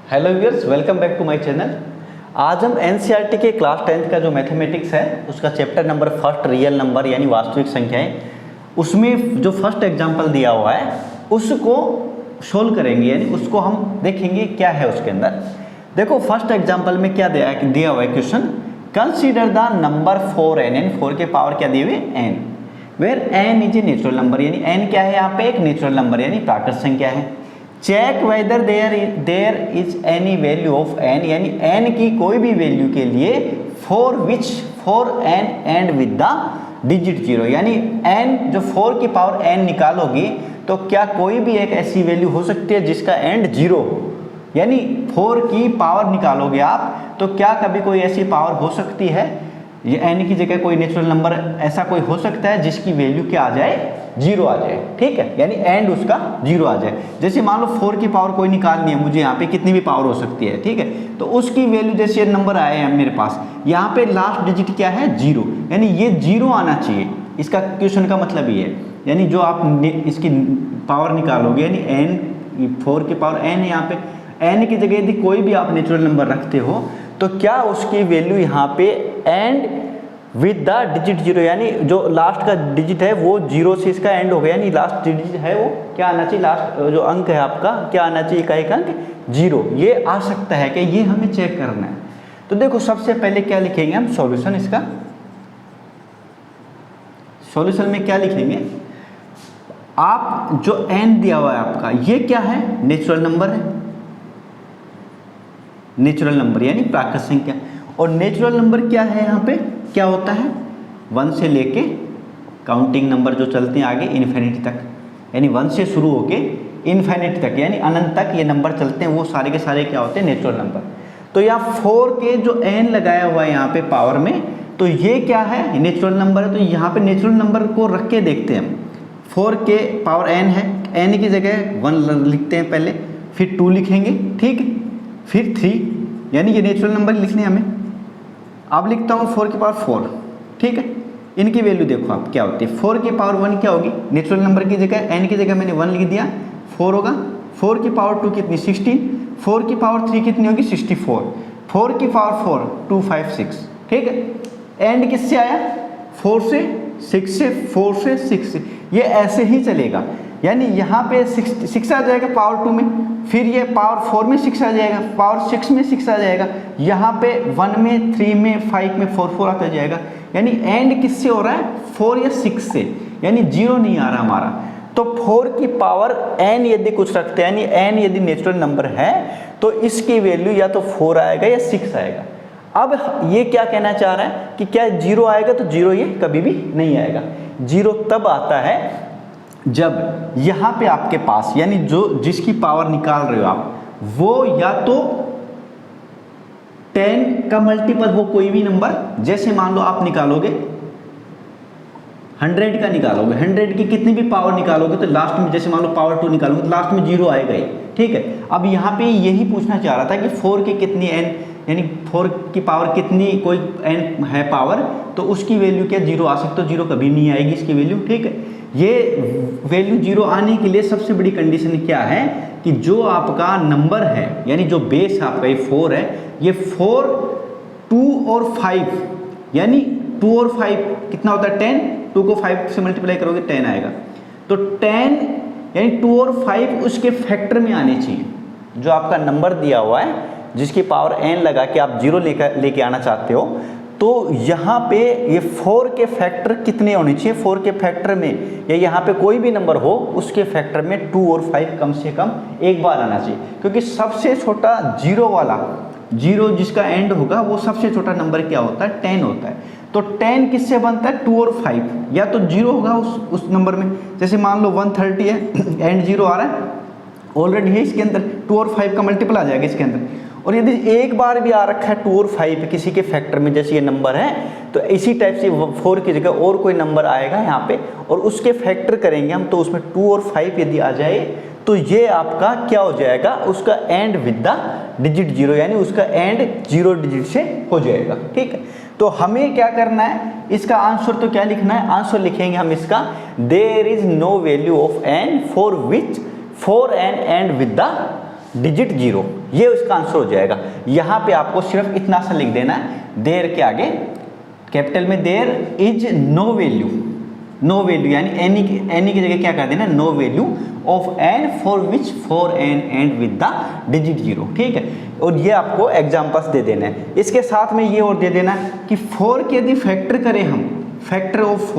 Hello viewers, welcome back to my channel. आज हम NCERT के क्लास 10th का जो मैथमेटिक्स है उसका chapter number first real number यानी वास्तविक संख्याएं, उसमें जो फर्स्ट एग्जांपल दिया हुआ है उसको सोल्व करेंगे, यानी उसको हम देखेंगे क्या है उसके अंदर। देखो फर्स्ट एग्जांपल में क्या दिया हुआ है question, consider the number 4n, 4 के पावर क्या दिए हुए n, where n is a natural number, यानी n क्या है यहाँ पे एक नेचुरल नंबर यानी प्राकृत संख्या है। Check whether there is any value of n, यानी n की कोई भी वैल्यू के लिए for n and with the digit 0, यानी n जो 4 की पावर n निकालोगी तो क्या कोई भी एक ऐसी वैल्यू हो सकती है जिसका एंड 0, यानी 4 की पावर निकालोगे आप तो क्या कभी कोई ऐसी पावर हो सकती है, ये n की जगह कोई नेचुरल नंबर ऐसा कोई हो सकता है जिसकी वैल्यू क्या आ जाए 0 आ जाए, ठीक है, यानी एंड उसका 0 आ जाए। जैसे मान लो 4 की पावर कोई निकालनी है मुझे, यहाँ पे कितनी भी पावर हो सकती है, ठीक है, तो उसकी वैल्यू जैसे नंबर आए हैं मेरे पास, यहाँ पे लास्ट डिजिट क्या है 0, यानी ये 0 आना चाहिए। इसका क्वेश्चन का मतलब ये है, यानी जो आप इसकी पावर निकालोगे यानी n 4 की पावर n है, यहाँ पे n की जगह यदि कोई भी आप नेचुरल नंबर रखते हो तो क्या उसकी वैल्यू यहाँ पे एंड विद द डिजिट 0, यानी जो लास्ट का डिजिट है वो 0 से इसका एंड हो गया, यानी लास्ट डिजिट है वो क्या आना चाहिए, लास्ट जो अंक है आपका क्या आना चाहिए, का एक अंक 0, ये आ सकता है कि ये हमें चेक करना है। तो देखो सबसे पहले क्या लिखेंगे हम सॉल्यूशन, इसका सॉल्यूशन में क्या लिखेंगे, आप जो n दिया हुआ है आपका ये क्या है नेचुरल नंबर है, नेचुरल नंबर यानी प्राकृत संख्या, और नेचुरल नंबर क्या है यहाँ पे क्या होता है 1 से लेके काउंटिंग नंबर जो चलते हैं आगे इन्फिनिटी तक, यानी 1 से शुरू होके इन्फिनिटी तक यानी अनंत तक ये नंबर चलते हैं, वो सारे के सारे क्या होते हैं नेचुरल नंबर। तो यहाँ 4 के जो n लगाया हुआ है यहाँ पे पावर में, तो ये क्या है नेचुरल नंबर है, तो यहाँ पे नेचुरल नंबर को रख के देखते हैं हम। 4 के पावर n है, n की जगह 1 लिखते हैं पहले, फिर 2 लिखेंगे, ठीक, फिर 3, यानी ये नेचुरल नंबर लिखने हमें। अब लिखता हूँ 4 की पावर 4, ठीक है, इनकी वैल्यू देखो आप क्या होती है, 4 की पावर 1 क्या होगी, नेचुरल नंबर की जगह n की जगह मैंने 1 लिख दिया, 4 होगा, 4 की पावर 2 कितनी 16, 4 की पावर 3 कितनी होगी 64, 4 की पावर 4 2 5 6, ठीक है, एंड किससे आया 4 से 6 से 4 से 6 से, ये ऐसे ही चलेगा, यानी यहाँ पे 6 आ जाएगा पावर 2 में, फिर ये पावर 4 में 6 आ जाएगा, पावर 6 में 6 आ जाएगा, यहाँ पे 1 में 3 में 5 में 4 आता जाएगा, यानी एंड किससे हो रहा है 4 या 6 से, यानी 0 नहीं आ रहा हमारा। तो 4 की पावर n यदि कुछ रखते हैं, यानी n यदि नेचुरल नंबर है तो इसकी वैल्यू या तो 4 आएगा या 6 आएगा। अब ये क्या कहना चाह रहा है कि क्या 0 आएगा, तो 0 ये कभी भी नहीं आएगा, 0 तब आता है जब यहाँ पे आपके पास यानी जो जिसकी पावर निकाल रहे हो आप वो या तो 10 का मल्टीपल हो कोई भी नंबर, जैसे मान लो आप निकालोगे 100 का निकालोगे, 100 की कितनी भी पावर निकालोगे तो लास्ट में जैसे मान लो पावर 2 निकालोगे तो लास्ट में 0 आएगा ही, ठीक है। अब यहाँ पे यही पूछना चाह रहा था कि 4 की कितनी n, यानी 4 की पावर कितनी कोई n है पावर, तो उसकी वैल्यू क्या 0 आ सकता है, 0 कभी नहीं आएगी इसकी वैल्यू, ठीक है। ये वैल्यू 0 आने के लिए सबसे बड़ी कंडीशन क्या है कि जो आपका नंबर है यानी जो बेस आपका ये 4 है, ये 4 2 और 5, यानी 2 और 5 कितना होता है 10, 2 को 5 से मल्टीप्लाई करोगे 10 आएगा, तो 10 यानी 2 और 5 उसके फैक्टर में आने चाहिए। जो आपका नंबर दिया हुआ है जिसकी पावर n लगा के आप 0 लेके आना चाहते हो, तो यहाँ पे ये 4 के फैक्टर कितने होने चाहिए, 4 के फैक्टर में या यहाँ पे कोई भी नंबर हो उसके फैक्टर में 2 और 5 कम से कम एक बार आना चाहिए, क्योंकि सबसे छोटा 0 वाला 0 जिसका एंड होगा वो सबसे छोटा नंबर क्या होता है 10 होता है। तो 10 किससे बनता है 2 और 5, या तो 0 होगा उस नंबर में, जैसे मान लो 130 है एंड 0 आ रहा है ऑलरेडी है, इसके अंदर 2 और 5 का मल्टीपल आ जाएगा इसके अंदर, और यदि एक बार भी आ रखा है 2 और 5 किसी के फैक्टर में जैसे ये नंबर है, तो इसी टाइप से 4 की जगह और कोई नंबर आएगा यहाँ पे और उसके फैक्टर करेंगे हम, तो उसमें 2 और 5 यदि आ जाए तो ये आपका क्या हो जाएगा, उसका एंड विद द डिजिट 0, यानी उसका एंड 0 डिजिट से हो जाएगा, ठीक है। तो हमें क्या करना है, इसका आंसर तो क्या लिखना है, आंसर लिखेंगे हम इसका, there is no value of n for which 4n end with the digit 0, ये उसका आंसर हो जाएगा। यहाँ पे आपको सिर्फ इतना सा लिख देना है, देयर के आगे कैपिटल में there is no value, no value यानी एनी की जगह क्या कर देना, no value of N for which for N end with the digit 0, ठीक है। और ये आपको एग्जांपल्स दे देना है। इसके साथ में ये और दे देना कि 4 के यदि फैक्टर करें हम, फैक्टर ऑफ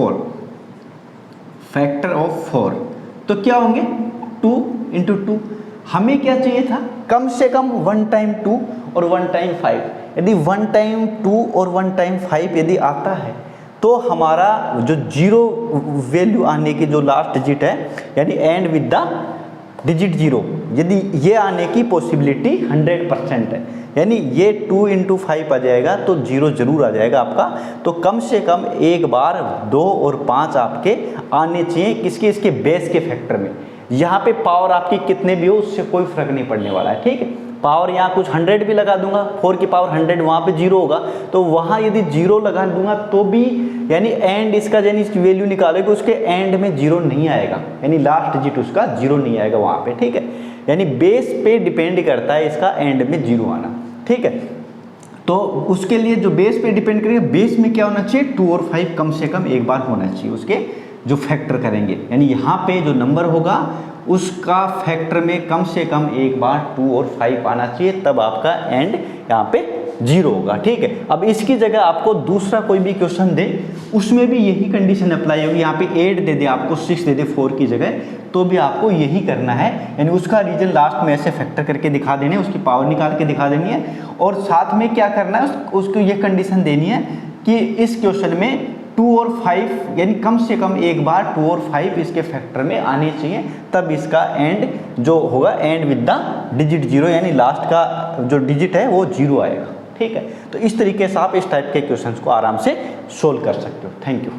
4 तो क्या होंगे 2 × 2। हमें क्या चाहिए था, कम से कम 1 टाइम 2 और 1 टाइम 5। यदि 1 टाइम 2 और 1 टाइम 5 यदि आता है तो हमारा जो 0 वैल्यू आने की जो लास्ट डिजिट है यानी एंड विद द डिजिट 0, यदि ये आने की पॉसिबिलिटी 100% है, यानी ये 2 × 5 आ जाएगा तो 0 जरूर आ जाएगा आपका। तो कम से कम एक बार 2 और 5 आपके आने चाहिए, किसके, इसके बेस के फैक्टर में। यहाँ पे पावर आपकी कितने भी हो उससे कोई फर्क नहीं पड़ने वाला है, ठीक है। पावर यहाँ कुछ 100 भी लगा दूंगा, 4 की पावर 100, वहाँ पे 0 होगा, तो वहाँ यदि 0 लगा दूंगा तो भी यानी एंड इसका यानी इसकी वैल्यू निकालेगा, उसके एंड में 0 नहीं आएगा, यानी लास्ट डिजिट उसका 0 नहीं आएगा वहाँ पे, ठीक है। यानी बेस पे डिपेंड करता है इसका एंड में 0 आना, ठीक है। तो उसके लिए जो बेस पे डिपेंड करेगा, बेस में क्या होना चाहिए, 2 और 5 कम से कम एक बार होना चाहिए उसके जो फैक्टर करेंगे, यानी यहाँ पे जो नंबर होगा उसका फैक्टर में कम से कम एक बार 2 और 5 आना चाहिए, तब आपका एंड यहाँ पे 0 होगा, ठीक है। अब इसकी जगह आपको दूसरा कोई भी क्वेश्चन दे उसमें भी यही कंडीशन अप्लाई होगी, यहाँ पे 8 दे दे आपको, 6 दे दे 4 की जगह, तो भी आपको यही करना है, यानी उसका रीजन लास्ट में ऐसे फैक्टर करके दिखा देने, उसकी पावर निकाल के दिखा देनी है। और साथ में क्या करना है, उसको ये कंडीशन देनी है कि इस क्वेश्चन में 2 और 5 यानी कम से कम एक बार 2 और 5 इसके फैक्टर में आने चाहिए, तब इसका एंड जो होगा एंड विद द डिजिट 0 यानी लास्ट का जो डिजिट है वो 0 आएगा, ठीक है। तो इस तरीके से आप इस टाइप के क्वेश्चंस को आराम से सोल्व कर सकते हो। Thank you.